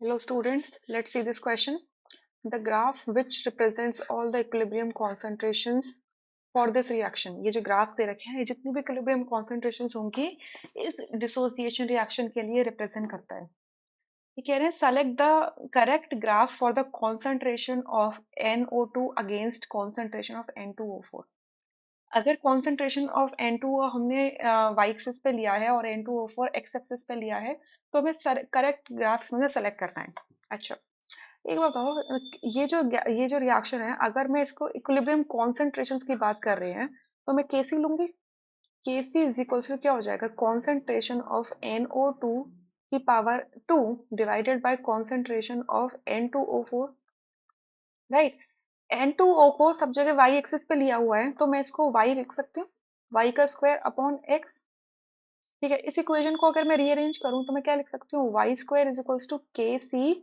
Hello students, let's see this question. The graph which represents all the equilibrium concentrations for this reaction. ये जो graph दे रखे हैं ये जितनी भी equilibrium concentrations होंगी इस dissociation reaction के लिए represent करता है. ये कह रहे हैं select the correct graph for the concentration of NO2 against concentration of N2O4. अगर concentration of N2O हमने y axis पे लिया है और N2O4 x axis पे लिया है तो हमें correct graphs में select करना है. अच्छा, एक बात बताओ, ये जो रिएक्शन है अगर मैं इसको इक्विलिब्रियम कॉन्सेंट्रेशंस की बात कर रहे हैं तो मैं केसी लूंगी. केसी इज इक्वल्स टू क्या हो जाएगा, कॉन्सेंट्रेशन ऑफ NO2 की power 2 divided by concentration of N2O4. Right. N2O को सब जगह y एक्सिस पे लिया हुआ है तो मैं इसको y लिख सकती हूँ, y का स्क्वायर अपॉन x. ठीक है, इस इक्वेशन को अगर मैं रीअरेंज करूं तो मैं क्या लिख सकती हूँ, y square is equals to k c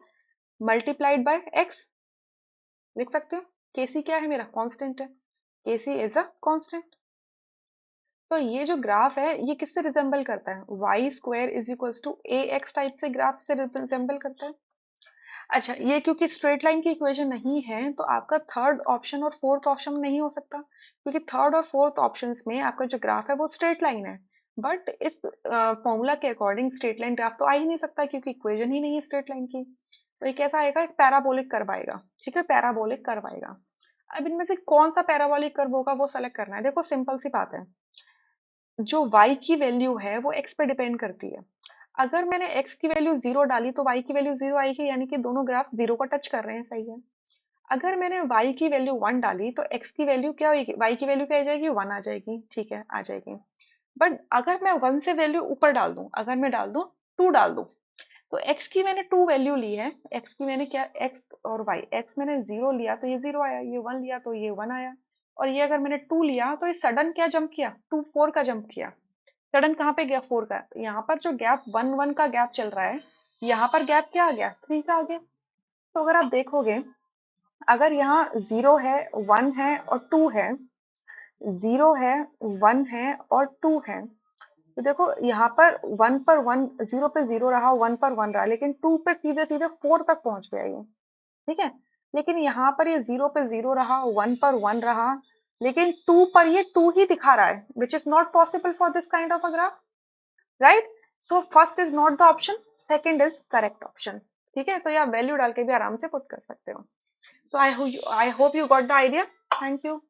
multiplied by x. लिख सकते हो. केसी क्या है, मेरा कांस्टेंट है. केसी इज अ कांस्टेंट. तो ये जो ग्राफ है ये किससे रिजेंबल करता है, y square is equals to a x type से ग्राफ से रिजेंबल करता है. अच्छा, ये क्योंकि स्ट्रेट लाइन की इक्वेशन नहीं है तो आपका थर्ड ऑप्शन और फोर्थ ऑप्शन नहीं हो सकता, क्योंकि थर्ड और फोर्थ ऑप्शंस में आपका जो ग्राफ है वो स्ट्रेट लाइन है. बट इस फॉर्मूला के अकॉर्डिंग स्ट्रेट लाइन ग्राफ तो आ ही नहीं सकता क्योंकि इक्वेशन ही नहीं है स्ट्रेट लाइन की. तो ये कैसा आएगा, एक पैराबोलिक कर्व आएगा. ठीक है, पैराबोलिक कर्व आएगा. अब इनमें से कौन सा पैराबोलिक कर्व होगा वो सेलेक्ट करना है. देखो सिंपल सी बात है, जो y की वैल्यू है वो x पे डिपेंड करती है. अगर मैंने x की वैल्यू 0 डाली तो y की वैल्यू 0 आएगी, यानी कि दोनों ग्राफ 0 को टच कर रहे हैं. सही है. अगर मैंने y की वैल्यू 1 डाली तो x की वैल्यू क्या होगी, y की वैल्यू क्या आ जाएगी, 1 आ जाएगी. ठीक है, आ जाएगी. बट अगर मैं 1 से वैल्यू ऊपर डाल दूं, अगर मैं डाल दूं 2 डाल दूं, तो x की मैंने 2 वैल्यू ली है. x की मैंने क्या, x और y, x मैंने 0 लिया तो ये 0 आया, ये 1 लिया तो ये 1 आया. और ये अगर मैंने 2 लिया तो ये सडन क्या जंप किया, 2 4 का जंप किया. सडन कहाँ पे गया, 4 का. यहाँ पर जो गैप 1 1 का गैप चल रहा है, यहाँ पर गैप क्या आ गया, 3 का आ गया. तो अगर आप देखोगे, अगर यहाँ 0 है, 1 है और 2 है, 0 है, 1 है और 2 है, तो देखो यहाँ पर 1 पर 1, 0 पे 0 रहा, 1 पर 1 रहा, लेकिन 2 पे सीधे सीधे 4 तक पहुंच गया ये. ठीक है. लेकिन यहाँ पर ये 0 पे 0 रहा, 1 पर 1 रहा, लेकिन 2 पर ये 2 ही दिखा रहा है, which is not possible for this kind of a graph. Right. So first is not the option, second is correct option. ठीक है, तो ये आप वैल्यू डाल के भी आराम से पुट कर सकते हो. So I hope you got the idea. Thank you.